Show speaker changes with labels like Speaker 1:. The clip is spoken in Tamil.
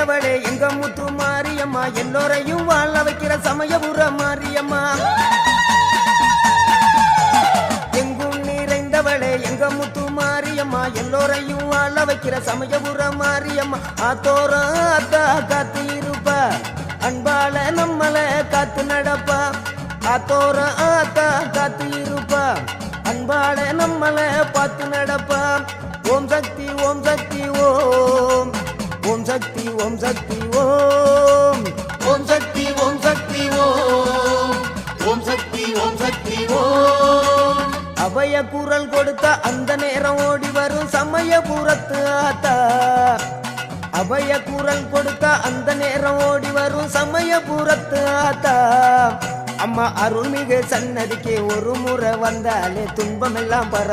Speaker 1: நிறைந்தவளே எங்க முத்து மாரியம்மா, எல்லோரையும் வாழ வைக்கிற சமயபுர மாரியம்மா. எங்கும் நிறைந்தவளே எங்க முத்து மாரியம்மா, எல்லோரையும் வாழ வைக்கிற சமயபுர மாரியம்மா. ஆத்தோரம் ஆத்தா காத்து இருப்பா, அன்பால நம்மள காத்து நடப்பா. ஆத்தோரம் ஆத்தா காத்து இருப்பா, அன்பால நம்மள பார்த்து நடப்பா. ஓம் சக்தி ஓம் சக்தி ஓம், ஓம் சக்தி ஓம் சக்தி ஓம், ஓம் சக்தி ஓம் சக்தி ஓம், ஓம் சக்தி ஓம் சக்தி ஓம். அபய குரல் கொடுத்த அந்த நேரம் ஓடி வரும் சமயபுரத்து ஆத்தா. அபய குரல் கொடுத்த அந்த நேரம் ஓடி வரும் சமயபுரத்து ஆத்தா. அம்மா அருள்மிகு சன்னதிக்கு ஒரு முறை வந்தாலே துன்பமெல்லாம் பற